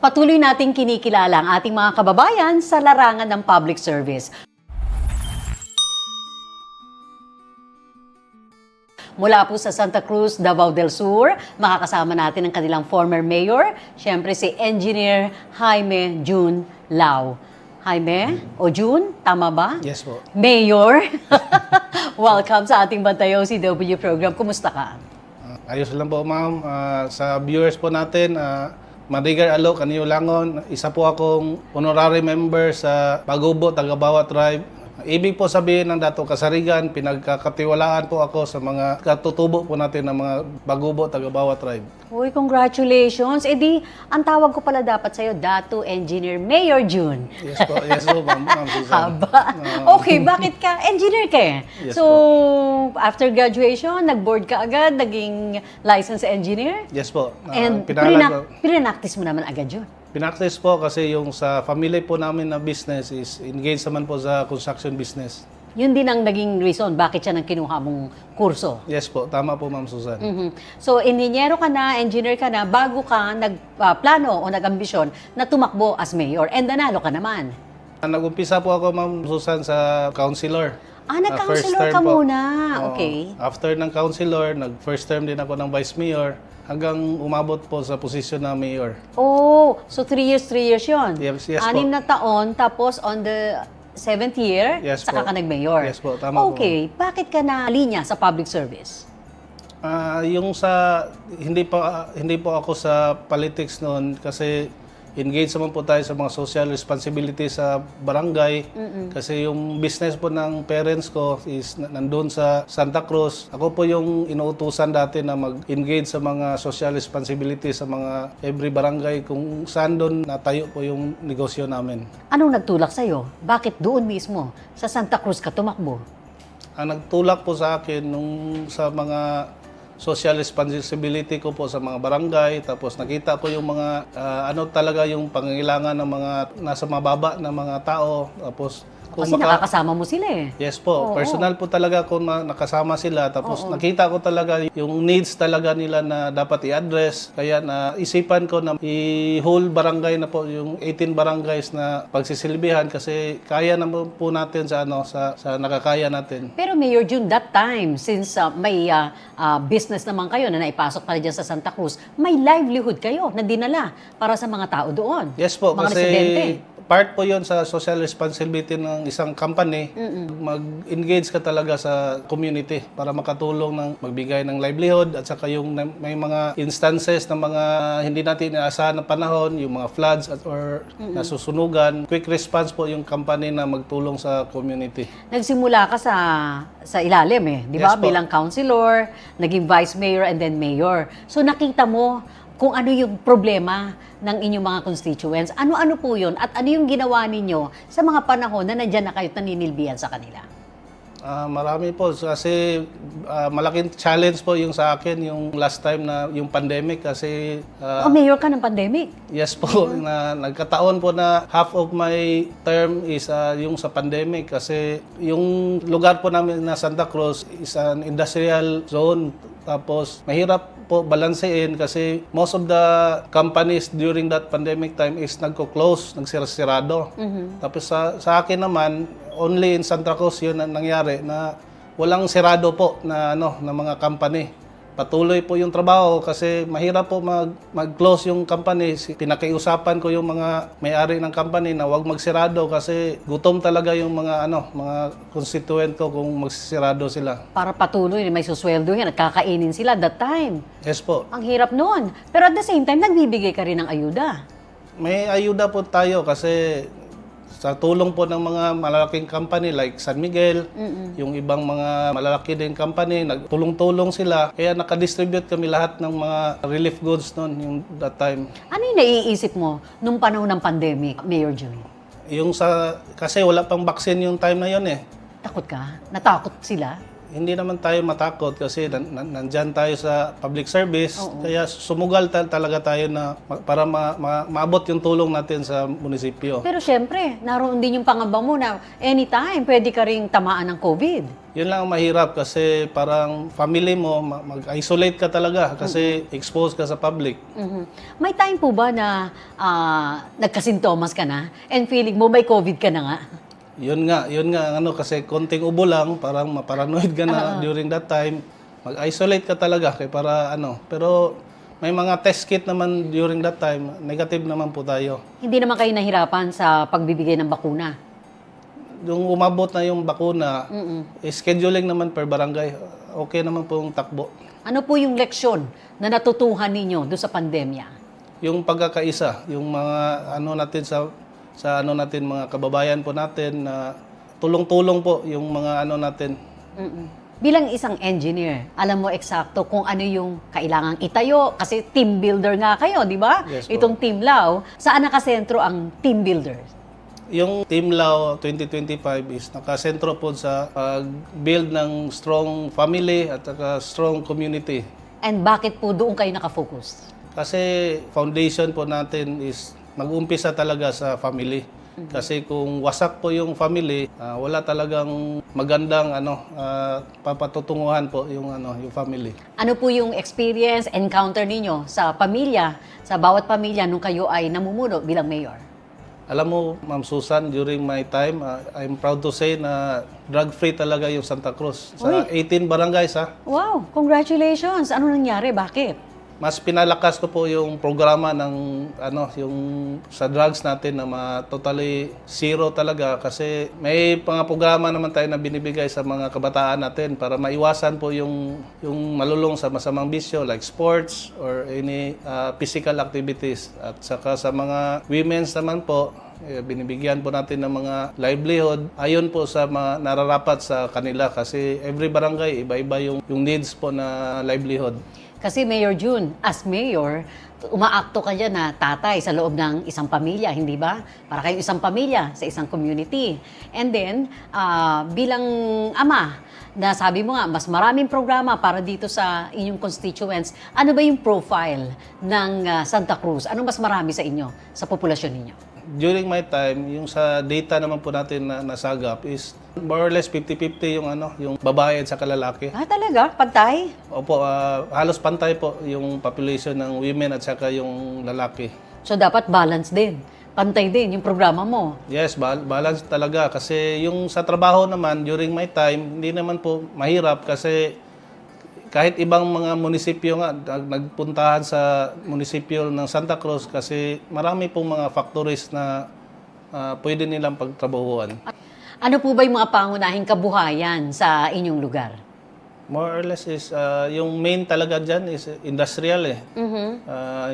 Patuloy nating kinikilala ang ating mga kababayan sa larangan ng public service. Mula po sa Santa Cruz, Davao del Sur, makakasama natin ang kanilang former mayor, siyempre si Engineer Jaime Jun Lao. Jaime o Jun, tama ba? Yes po. Mayor, welcome sa ating Bantayaw CW program. Kumusta ka? Ayos lang po ma'am. Sa viewers po natin, Madigar Alo, Kaniyo Langon, isa po akong honorary member sa Bagubo, Tagabawa Tribe. Ibig po sabihin ng Dato Kasarigan, pinagkakatiwalaan po ako sa mga katutubo po natin ng mga Bagubo, Tagabawa Tribe. Uy, congratulations. Eh di, ang tawag ko pala dapat sa'yo, Dato Engineer Mayor Jun. Yes po, ma'am Susan. Haba. Okay, bakit ka? Engineer ka eh. Yes So, after graduation, nag-board ka agad, naging licensed engineer? Yes po. And pinanaktis mo naman agad yun. Pinaktis po kasi yung sa family po namin na business is engaged naman po sa construction business. Yun din ang naging reason bakit siya nang kinuha mong kurso. Yes po, tama po ma'am Susan. So, inhinyero ka na, engineer ka na, bago ka nagplano o nag-ambisyon na tumakbo as mayor. And nanalo ka naman. Nag-umpisa po ako ma'am Susan sa councilor. Nag-councilor First term ka po. muna. Oo. Okay. After ng councilor, nag-first term din ako ng vice mayor hanggang umabot po sa posisyon na mayor. Oh, so 3 years yun. Yes po. 6 na taon, tapos on the 7th year, Yes saka po. ka nag-mayor. Yes po, tama po. Okay, bakit ka na linya sa public service? Yung sa hindi po ako sa politics noon kasi engaged naman po tayo sa mga social responsibility sa barangay. Kasi yung business po ng parents ko is nandun sa Santa Cruz. Ako po yung inuutusan dati na mag-engage sa mga social responsibility sa mga every barangay kung saan doon natayo po yung negosyo namin. Anong nagtulak sa'yo? Bakit doon mismo, sa Santa Cruz ka tumakbo? Ang nagtulak po sa akin nung sa mga social responsibility ko po sa mga barangay, tapos nakita ko yung mga ano talaga yung pangangailangan ng mga nasa mababa na mga tao, tapos Kasi nakakasama mo sila eh. Yes po, Oo. personal po talaga ko na nakasama sila, tapos nakita ko talaga yung needs talaga nila na dapat i-address, kaya naisipan ko na i-whole barangay na po yung 18 barangays na pagsisilbihan kasi kaya naman po natin sa sa nakakaya natin. Pero Mayor June, that time, since may business naman kayo na naipasok pa dyan sa Santa Cruz, may livelihood kayo na dinala para sa mga tao doon. Yes po, mga kasi residente. part po yon sa social responsibility ng isang company. Mag-engage ka talaga sa community para makatulong ng magbigay ng livelihood at saka yung may mga instances na mga hindi natin inaasahan na panahon, yung mga floods or nasusunugan. Quick response po yung company na magtulong sa community. Nagsimula ka sa ilalim eh, di ba? Yes po. Bilang councilor, naging vice mayor and then mayor. So nakita mo kung ano yung problema ng inyong mga constituents. Ano-ano po yun? At ano yung ginawa ninyo sa mga panahon na nandyan na kayo naninilbihan sa kanila? Marami po kasi malaking challenge po yung sa akin yung last time na yung pandemic kasi Mayor ka ng pandemic. yes po, na nagkataon po na half of my term is yung sa pandemic kasi yung lugar po namin na Santa Cruz is an industrial zone. Tapos mahirap po balansein kasi most of the companies during that pandemic time is nagko-close, nagsirado. Tapos sa akin naman, only in Santa Cruz yun ang nangyari na walang sirado po na na mga company. Patuloy po yung trabaho kasi mahirap po mag-close yung company. Pinakiusapan ko yung mga may-ari ng company na huwag magsirado kasi gutom talaga yung mga mga constituent ko kung magsisirado sila. Para patuloy, may susweldohin at kakainin sila that time. Yes po. Ang hirap noon. Pero at the same time, nagbibigay ka rin ng ayuda. May ayuda po tayo kasi sa tulong po ng mga malalaking company like San Miguel, yung ibang mga malalaki din company, nagtulong-tulong sila. Kaya nakadistribute kami lahat ng mga relief goods noon yung that time. Ano yung naiisip mo nung panahon ng pandemic, Mayor June? Yung kasi wala pang vaccine yung time na yon eh. Takot ka? Natakot sila? hindi naman tayo matakot kasi nandyan tayo sa public service. Oo. Kaya sumugal talaga tayo na para maabot yung tulong natin sa munisipyo. Pero syempre, naroon din yung pangamba mo na anytime pwede ka ring tamaan ng COVID. Yun lang ang mahirap kasi parang family mo, mag-isolate ka talaga kasi exposed ka sa public. Mhm. May time po ba na nagkasintomas ka na and feeling mo may COVID ka na nga? Yun nga, kasi konting ubo lang, parang maparanoid ka na during that time. Mag-isolate ka talaga kaya para pero may mga test kit naman during that time, negative naman po tayo. Hindi naman kayo nahirapan sa pagbibigay ng bakuna? Yung umabot na yung bakuna, scheduling naman per barangay, okay naman po yung takbo. Ano po yung leksyon na natutuhan ninyo doon sa pandemya? Yung pagkakaisa, yung mga natin sa natin mga kababayan po natin na tulong-tulong po yung mga natin. Bilang isang engineer, alam mo eksakto kung ano yung kailangang itayo kasi team builder nga kayo, di ba? Yes po. Itong Team Lao, saan nakasentro ang team builder? Yung Team Lao 2025 is nakasentro po sa pag-build ng strong family at saka strong community. And bakit po doon kayo nakafocus? Kasi foundation po natin is mag-umpisa talaga sa family. Kasi kung wasak po yung family, wala talagang magandang papatutunguhan po yung family. Ano po yung experience, encounter ninyo sa pamilya, sa bawat pamilya nung kayo ay namumuno bilang mayor? Alam mo, Ma'am Susan, during my time, I'm proud to say na drug-free talaga yung Santa Cruz. Sa 18 barangays, Wow, congratulations! Ano nangyari? Bakit? Mas pinalakas ko po yung programa ng yung sa drugs natin na totally zero talaga kasi may mga programa naman tayo na binibigay sa mga kabataan natin para maiwasan po yung malulong sa masamang bisyo like sports or any physical activities. At saka sa mga women's naman po, binibigyan po natin ng mga livelihood ayon po sa mga nararapat sa kanila kasi every barangay iba-iba yung needs po na livelihood. Kasi Mayor June, as mayor, umaakto ka dyan na tatay sa loob ng isang pamilya, hindi ba? Para kayong isang pamilya sa isang community. And then, bilang ama, na sabi mo nga, mas maraming programa para dito sa inyong constituents. Ano ba yung profile ng Santa Cruz? Anong mas marami sa inyo, sa populasyon ninyo? During my time, yung sa data naman po natin na nasagap is more or less 50-50 yung babae at saka lalaki. Talaga? Pantay? Opo, halos pantay po yung population ng women at saka yung lalaki. So, dapat balance din. Pantay din yung programa mo. Yes, balance talaga kasi yung sa trabaho naman during my time, hindi naman po mahirap kasi kahit ibang mga munisipyo nga nagpuntahan sa munisipyo ng Santa Cruz kasi marami pong mga factories na pwede nilang pagtrabahuan. Ano po ba yung mga pangunahing kabuhayan sa inyong lugar? More or less is yung main talaga dyan is industrial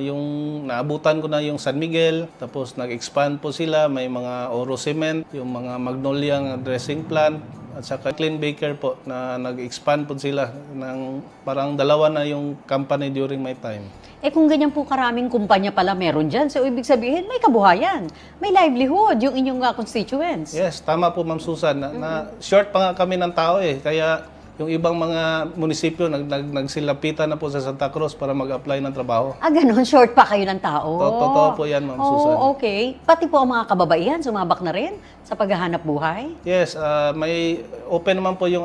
yung naabutan ko na yung San Miguel, tapos nag-expand po sila, may mga Oro Cement, yung mga Magnolia dressing plant, at saka Clean Baker po na nag-expand po sila ng parang dalawa na yung company during my time. Kung ganyan po karaming kumpanya pala meron dyan, so ibig sabihin may kabuhayan, may livelihood yung inyong constituents. Yes, tama po Ma'am Susan. Na short pa nga kami ng tao kaya yung ibang mga munisipyo nagsilapitan na po sa Santa Cruz para mag-apply ng trabaho. Ganun, short pa kayo ng tao. Totoo po yan, Ma'am Susan. Okay. Pati po ang mga kababaihan, sumabak na rin sa paghahanap buhay? Yes, may open naman po yung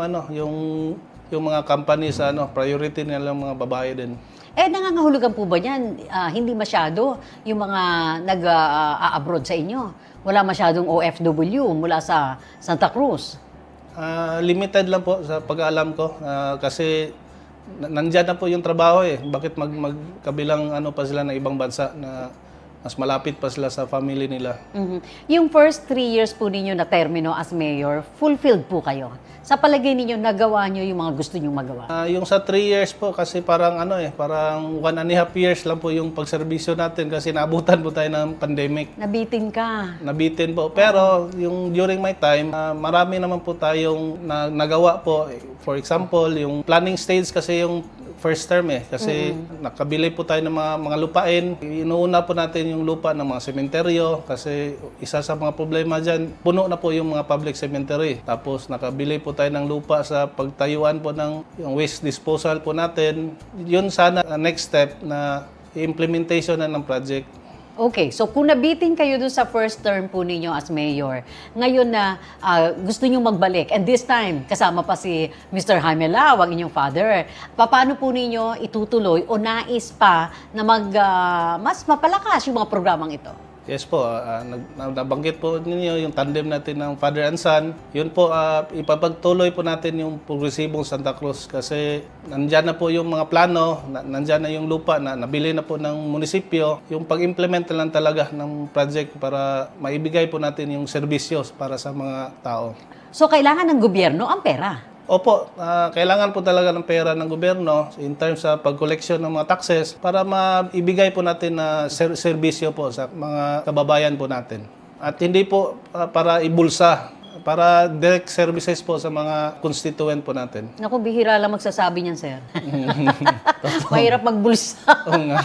mga company sa priority nila mga babae din. Nangangahulugan po ba yan? Hindi masyado yung mga nag-abroad sa inyo? Wala masyadong OFW mula sa Santa Cruz? Limited lang po sa pag-aalam ko kasi nandyan na po yung trabaho Bakit magkabilang pa sila ng ibang bansa na mas malapit pa sila sa family nila. Yung first 3 years po ninyo na termino as mayor, fulfilled po kayo? Sa palagay ninyo, nagawa nyo yung mga gusto nyong magawa? Yung sa 3 years po kasi parang parang 1.5 years lang po yung pagserbisyo natin kasi naabutan po tayo ng pandemic. Nabitin ka? Nabitin po. Pero yung during my time, marami naman po tayong nagawa po. For example, yung planning stage kasi yung first term kasi nakabili po tayo ng mga lupain. Inuuna po natin yung lupa ng mga sementeryo kasi isa sa mga problema dyan, puno na po yung mga public cemetery. Tapos nakabili po tayo ng lupa sa pagtayuan po ng yung waste disposal po natin. Yun sana next step na implementation na ng project. Okay, so kung nabitin kayo dun sa first term po ninyo as mayor, ngayon na gusto nyo magbalik, and this time, kasama pa si Mr. Jaime Lau, ang inyong father, paano po ninyo itutuloy o nais pa na mas mapalakas yung mga programang ito? Yes po, nabanggit po ninyo yung tandem natin ng father and son. Yun po, ipapagtuloy po natin yung progresibong Santa Cruz kasi nandyan na po yung mga plano, nandyan na yung lupa na nabili na po ng munisipyo. Yung pag-implement na lang talaga ng project para maibigay po natin yung serbisyo para sa mga tao. So kailangan ng gobyerno ang pera? Opo, kailangan po talaga ng pera ng gobyerno in terms sa pag-collection ng mga taxes para maibigay po natin na serbisyo po sa mga kababayan po natin. At hindi po para ibulsa, para direct services po sa mga constituent po natin. Naku, bihira lang magsasabi niyan, sir. Mahirap magbulsa. Oo nga.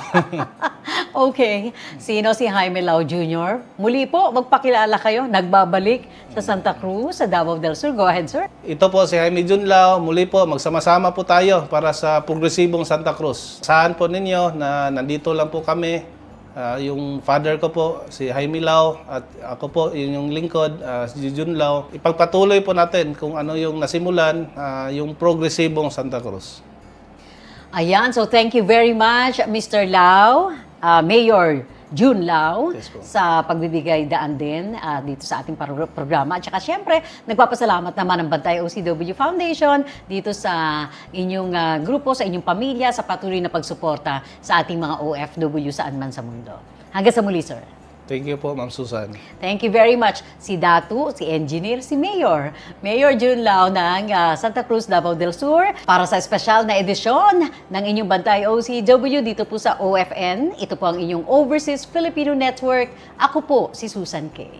Okay. Sino si Jaime Lau Jr.? Muli po, magpakilala kayo. Nagbabalik sa Santa Cruz, sa Davao del Sur. Go ahead, sir. Ito po si Jaime Junlao. Muli po, magsama-sama po tayo para sa progresibong Santa Cruz. Saan po ninyo na nandito lang po kami. Yung father ko po, si Jaime Lau, at ako po, yung lingkod, si Junlao. Ipagpatuloy po natin kung ano yung nasimulan, yung progresibong Santa Cruz. Ayan, so thank you very much, Mr. Lau, Mayor Jun Lau, Yes po. sa pagbibigay daan din dito sa ating programa. At saka syempre, nagpapasalamat naman ang Bantay OCW Foundation dito sa inyong grupo, sa inyong pamilya, sa patuloy na pagsuporta sa ating mga OFW saan man sa mundo. Hanggang sa muli, sir. Thank you po, Ma'am Susan. Thank you very much. Si Datu, si Engineer, si Mayor. Mayor Jun Lau ng Santa Cruz, Davao del Sur para sa espesyal na edisyon ng inyong Bantay OCW dito po sa OFN. Ito po ang inyong Overseas Filipino Network. Ako po si Susan K.